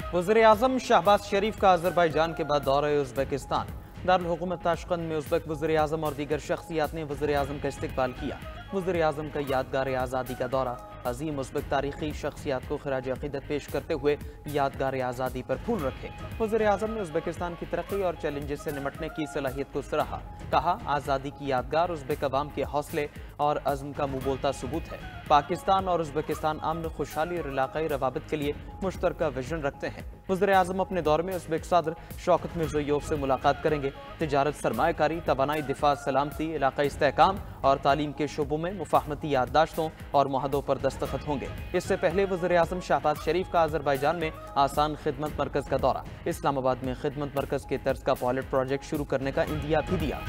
वज़ीर-ए-आज़म शहबाज शरीफ का अज़रबैजान के बाद दौरा उज़्बेकिस्तान। दारुल हुकूमत ताशकंद में उज़्बेक वज़ीर-ए-आज़म और दीगर शख्सियात ने वज़ीर-ए-आज़म का इस्तकबाल किया। वज़ीर-ए-आज़म का यादगार आज़ादी का दौरा। अजीम उज़्बेक तारीखी शख्सियात को खिराज अक़ीदत पेश करते हुए यादगार आज़ादी पर फूल रखे। वज़ीर-ए-आज़म ने उज़्बेकिस्तान की तरक्की और चैलेंजेस से निमटने की सलाहियत को सराहा। कहा, आज़ादी की यादगार उज़्बेक अवाम के हौसले और अज़्म का मुँह बोलता सबूत है। पाकिस्तान और उज़्बेकिस्तान अमन, खुशहाली और इलाक़ाई रवाबित के लिए मुश्तरका विजन रखते हैं। वज़ीर-ए-आज़म अपने दौरे में उज़्बेक सदर शौकत मिर्ज़ोयेव से मुलाकात करेंगे। तिजारत, सरमायाकारी, तवानाई, दिफा, सलामती, इलाक़ाई इस्तेहकाम और तालीम के शोबों में मुफाहमती याददाश्तों और मुआहदों पर दस्तखत होंगे। इससे पहले वज़ीर-ए-आज़म शहबाज शरीफ का अज़रबैजान में आसान खिदमत मरकज़ का दौरा। इस्लामाबाद में खिदमत मरकज़ के तर्ज का पायलट प्रोजेक्ट शुरू करने का इंदिया भी दिया।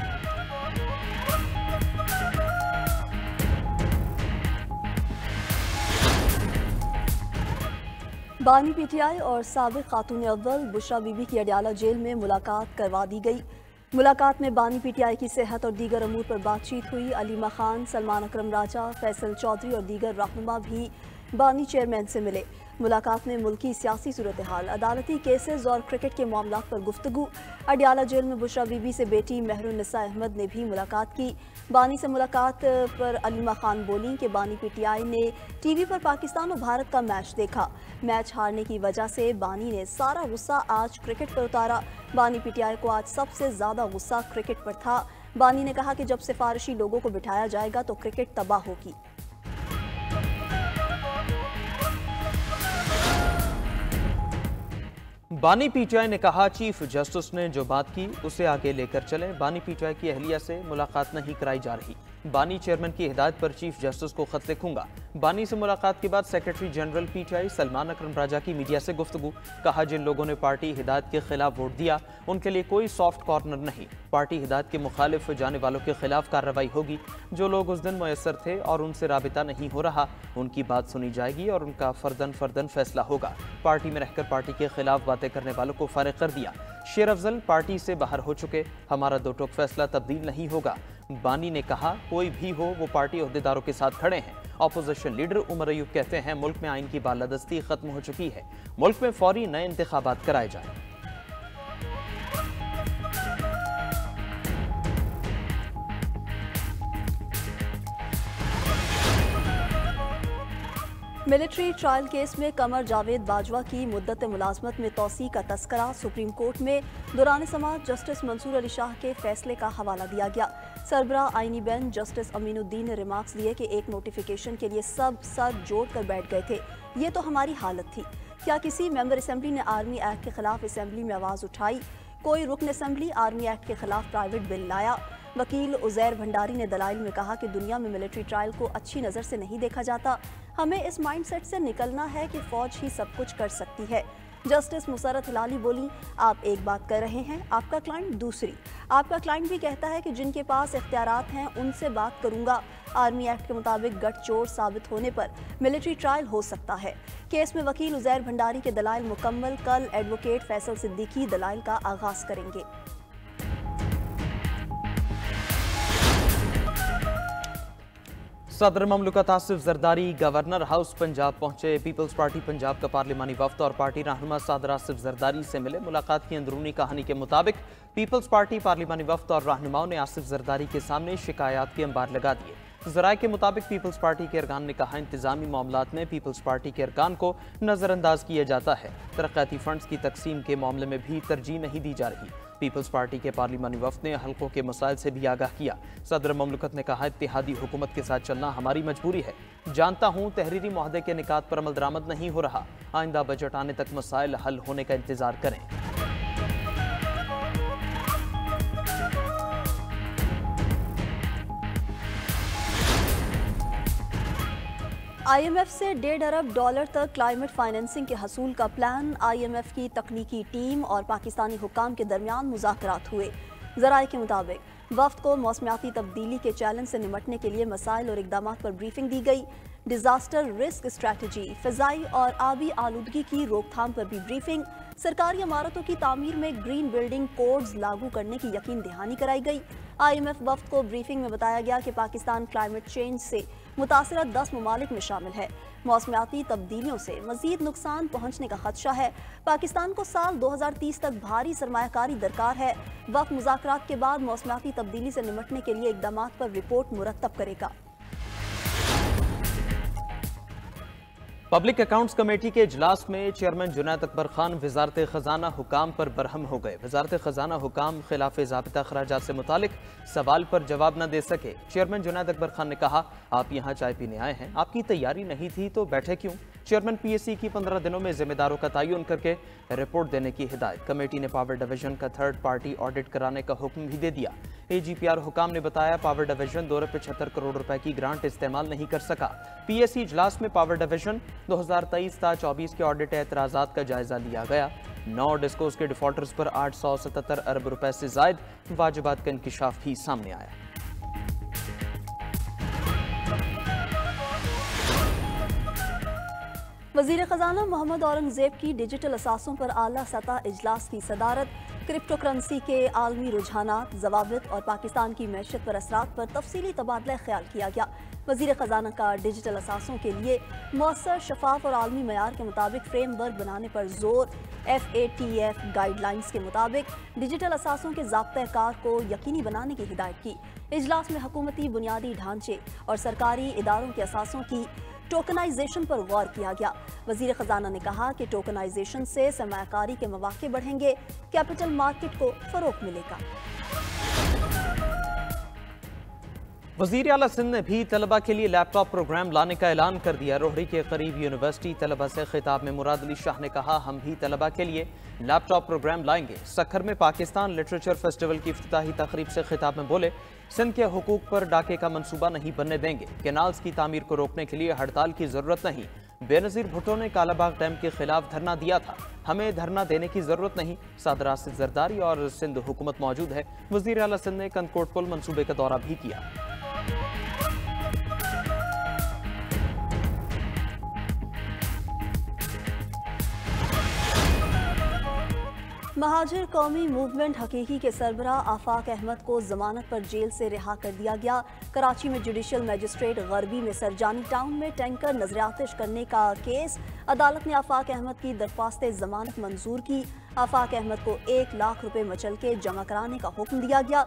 बानी पीटीआई और साबिक़ खातून अव्वल बुशरा बीबी की अडयाला जेल में मुलाकात करवा दी गई। मुलाकात में बानी पीटीआई की सेहत और दीगर अमूर पर बातचीत हुई। अलीमा खान, सलमान अकरम राजा, फैसल चौधरी और दीगर रहनुमा भी बानी चेयरमैन से मिले। मुलाकात में मुल्की सियासी सूरत हाल, अदालती केसेस और क्रिकेट के मामलात पर गुफ्तगू। अडयाला जेल में बुशरा बीबी से बेटी मेहरुन्निसा अहमद ने भी मुलाकात की। बानी से मुलाकात पर अलीमा खान बोली कि बानी पीटीआई ने टीवी पर पाकिस्तान और भारत का मैच देखा। मैच हारने की वजह से बानी ने सारा गुस्सा आज क्रिकेट पर उतारा। बानी पीटीआई को आज सबसे ज़्यादा गुस्सा क्रिकेट पर था। बानी ने कहा कि जब सिफारिशी लोगों को बिठाया जाएगा तो क्रिकेट तबाह होगी। बानी पीटीआई ने कहा, चीफ जस्टिस ने जो बात की उसे आगे लेकर चलें। बानी पीटीआई की अहलिया से मुलाकात नहीं कराई जा रही। बानी चेयरमैन की हिदायत पर चीफ जस्टिस को खत लिखूंगा। बानी से मुलाकात के बाद सेक्रेटरी जनरल पीटीआई सलमान अकरम राजा की मीडिया से गुफ्तगू। कहा, जिन लोगों ने पार्टी हिदायत के खिलाफ वोट दिया उनके लिए कोई सॉफ्ट कॉर्नर नहीं। पार्टी हिदायत के मुखालिफ जाने वालों के खिलाफ कार्रवाई होगी। जो लोग उस दिन मुयस्सर थे और उनसे राबिता नहीं हो रहा, उनकी बात सुनी जाएगी और उनका फर्दन फैसला होगा। पार्टी में रहकर पार्टी के खिलाफ बातें करने वालों को फारिग कर दिया। शेर अफजल पार्टी से बाहर हो चुके, हमारा दो टोक फैसला तब्दील नहीं होगा। बानी ने कहा, कोई भी हो वो पार्टी ओहदेदारों के साथ खड़े हैं। अपोजिशन लीडर उमर अयूब कहते हैं, मुल्क में आइन की बालादस्ती खत्म हो चुकी है। मुल्क में फौरी नए इंतखाबात कराए जाएं। मिलिट्री ट्रायल केस में कमर जावेद बाजवा की मुद्दत मुलाजमत में तौसी का तस्करा। सुप्रीम कोर्ट में दौरान समाअत जस्टिस मंसूर अली शाह के फैसले का हवाला दिया गया। सरबरा आइनी बेंच जस्टिस अमीनुद्दीन ने रिमार्क्स दिए कि एक नोटिफिकेशन के लिए सब सर जोड़ कर बैठ गए थे। ये तो हमारी हालत थी। क्या किसी मेंबर असेंबली ने आर्मी एक्ट के खिलाफ असेंबली में आवाज़ उठाई? कोई रुकन असेंबली आर्मी एक्ट के खिलाफ प्राइवेट बिल लाया? वकील उजैर भंडारी ने दलाइल में कहा कि दुनिया में मिलिट्री ट्रायल को अच्छी नज़र से नहीं देखा जाता। हमें इस माइंडसेट से निकलना है कि फौज ही सब कुछ कर सकती है। जस्टिस मुसरत हिलाली बोली, आप एक बात कर रहे हैं, आपका क्लाइंट दूसरी। आपका क्लाइंट भी कहता है कि जिनके पास इख्तियारात हैं उनसे बात करूंगा। आर्मी एक्ट के मुताबिक गठजोड़ साबित होने पर मिलिट्री ट्रायल हो सकता है। केस में वकील उजैर भंडारी के दलाइल मुकम्मल। कल एडवोकेट फैसल सिद्दीकी दलाइल का आगाज करेंगे। सदर ममलकत आसिफ जरदारी गवर्नर हाउस पंजाब पहुंचे। पीपल्स पार्टी पंजाब का पार्लिमानी वफ्द और पार्टी रहनुमा सदर आसिफ जरदारी से मिले। मुलाकात की अंदरूनी कहानी के मुताबिक पीपल्स पार्टी पार्लिमानी वफ्द और रहनुमाओं ने आसिफ जरदारी के सामने शिकायत के अंबार लगा दिए। ज़राए के मुताबिक पीपल्स पार्टी के अरकान ने कहा, इंतजामी मामलात में पीपल्स पार्टी के अरकान को नज़रअंदाज किया जाता है। तरक्याती फंड्स की तकसीम के मामले में भी तरजीह नहीं दी जा रही। पीपल्स पार्टी के पार्लिमानी वफ्द ने हल्कों के मसाइल से भी आगाह किया। सदर ममलकत ने कहा, इत्तेहादी हुकूमत के साथ चलना हमारी मजबूरी है। जानता हूँ तहरीरी मुआहदे के निकात पर अमल दरामद नहीं हो रहा। आइंदा बजट आने तक मसाइल हल होने का इंतजार करें। IMF से $1.5 अरब तक क्लाइमेट फाइनेंसिंग के हसूल का प्लान। IMF की तकनीकी टीम और पाकिस्तानी हुक्काम के दरमियान मुज़ाकरात हुए। ज़राए के मुताबिक वफ्द को मौसमियाती तब्दीली के चैलेंज से निमटने के लिए मसाइल और इक़दाम पर ब्रीफिंग दी गई। डिजास्टर रिस्क स्ट्रैटेजी, फ़िज़ाई और आबी आलूदगी की रोकथाम पर भी ब्रीफिंग। सरकारी इमारतों की तामीर में ग्रीन बिल्डिंग कोड्स लागू करने की यकीन दहानी कराई गई। IMF वफ्द को ब्रीफिंग में बताया गया कि पाकिस्तान क्लाइमेट चेंज से मुतासरा 10 ममालिक में शामिल है। मौसमियाती तब्दीलियों से मजीद नुकसान पहुंचने का खदशा है। पाकिस्तान को साल 2030 तक भारी सरमायाकारी दरकार है। वक्त मुज़ाकरात के बाद मौसमियाती तब्दीली से निपटने के लिए इक़दामात पर रिपोर्ट मुरतब करेगा। पब्लिक अकाउंट्स कमेटी के इजलास में चेयरमैन जुनैद अकबर खान वजारत खजाना हुकाम पर बरहम हो गए। वजारत खजाना हुकाम खिलाफ ज़ाबिता खराजात से मुतालिक सवाल पर जवाब न दे सके। चेयरमैन जुनैद अकबर खान ने कहा, आप यहाँ चाय पीने आए हैं, आपकी तैयारी नहीं थी तो बैठे क्यों। चेयरमैन PSC की 15 दिनों में जिम्मेदारों का तयन करके रिपोर्ट देने की हिदायत। कमेटी ने पावर डिवीजन का थर्ड पार्टी ऑडिट कराने का हुक्म भी दे दिया। AGPR हुकाम ने बताया, पावर डिवीजन 275 करोड़ रुपए की ग्रांट इस्तेमाल नहीं कर सका। PSC इजलास में पावर डिवीजन 2023-24 के ऑडिट एतराजात का जायजा लिया गया। 9 डिस्कोस के डिफॉल्टर्स पर 877 अरब रुपए से जायद वाजिबात का इंकिशाफ भी सामने आया। वज़ीर ख़ज़ाना मोहम्मद औरंगज़ेब की डिजिटल असासों पर आला सतह इजलास की सदारत। क्रिप्टो करेंसी के आलमी रुझानात, ज़वाबित और पाकिस्तान की मैशत पर असरात पर तफसीली तबादला ख्याल किया गया। वज़ीर ख़ज़ाना का डिजिटल असासों के लिए मौसर, शफाफ और आलमी मयार के मुताबिक फ्रेमवर्क बनाने पर जोर। FATF गाइडलाइंस के मुताबिक डिजिटल असासों के ज़ाब्ता कार को यकीनी बनाने की हिदायत की। इजलास में हुकूमती बुनियादी ढांचे और सरकारी इदारों के असासों की टोकनाइजेशन पर गौर किया गया। वज़ीर ख़ज़ाना ने कहा कि टोकनाइजेशन से सरमायाकारी के मौके बढ़ेंगे, कैपिटल मार्केट को फ़रोग़ मिलेगा। वज़ीर आला सिंध ने भी तलबा के लिए लैपटॉप प्रोग्राम लाने का ऐलान कर दिया। रोहड़ी के करीब यूनिवर्सिटी तलबा से खिताब में मुराद अली शाह ने कहा, हम भी तलबा के लिए लैपटॉप प्रोग्राम लाएंगे। सखर में पाकिस्तान लिटरेचर फेस्टिवल की इफ्तिताही तकरीब से खिताब में बोले, सिंध के हुकूक पर डाके का मंसूबा नहीं बनने देंगे। कैनाल्स की तामीर को रोकने के लिए हड़ताल की जरूरत नहीं। बेनज़ीर भुट्टो ने कालाबाग डैम के खिलाफ धरना दिया था, हमें धरना देने की जरूरत नहीं। सदर आसिफ जरदारी और सिंध हुकूमत मौजूद है। वज़ीर आला सिंध ने कंदकोट पुल मंसूबे का दौरा भी किया। महाजिर कौमी मूवमेंट हकीकी के सरबरा आफाक अहमद को जमानत पर जेल से रिहा कर दिया गया। कराची में जुडिशल मजिस्ट्रेट गरबी में सरजानी टाउन में टैंकर नजरियातिश करने का केस। अदालत ने आफाक अहमद की दरख्वास्त जमानत मंजूर की। आफाक अहमद को 1 लाख रुपए मचल के जमा कराने का हुक्म दिया गया।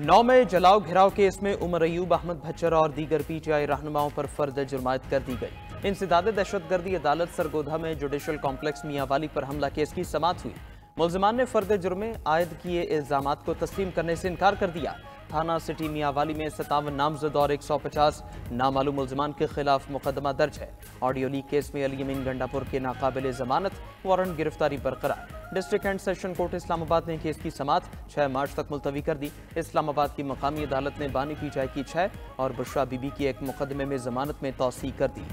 9 में जलाओ घिराव केस में उमर अयूब, अहमद भच्चर और दीगर PTI रहनुमाओं पर फर्द जुर्मायत कर दी गई। इंसदाद दहशतगर्दी अदालत सरगोधा में जुडिशल कॉम्प्लेक्स मियांवाली पर हमला केस की समाअत हुई। मुल्जिमान ने फर्द जुर्मे आयद किए इल्जामात को तस्लीम करने से इनकार कर दिया। थाना सिटी मियांवाली में 57 नामजद और 150 नामालूम मुल्जिमान के खिलाफ मुकदमा दर्ज है। ऑडियो लीक केस में अली अमीन गंडापुर के नाकाबिल जमानत वारंट गिरफ्तारी बरकरार। District and session court Islamabad ने केस की समाअत 6 मार्च तक मुलतवी कर दी। इस्लामाबाद की मकामी अदालत ने बानी PTI की 6 और बुशरा बीबी की एक मुकदमे में जमानत में तौसीह कर दी।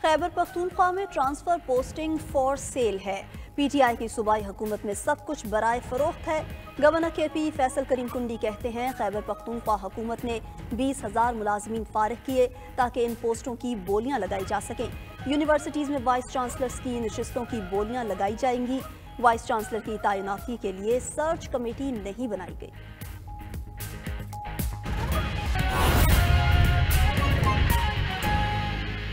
खैबर पख्तूनख्वा में ट्रांसफर पोस्टिंग फॉर सेल है। PTI की सूबाई हुकूमत में सब कुछ बराए फरोख्त है। गवर्नर KP फैसल करीम कुंडी कहते हैं, खैबर पख्तूनख्वा हुकूमत ने 20,000 मुलाजमीन फारिग किए ताकि इन पोस्टों की बोलियां लगाई जा सकें। यूनिवर्सिटीज़ में वाइस चांसलर्स की नशिस्तों की बोलियां लगाई जाएंगी। वाइस चांसलर की तैनाती के लिए सर्च कमेटी नहीं बनाई गई।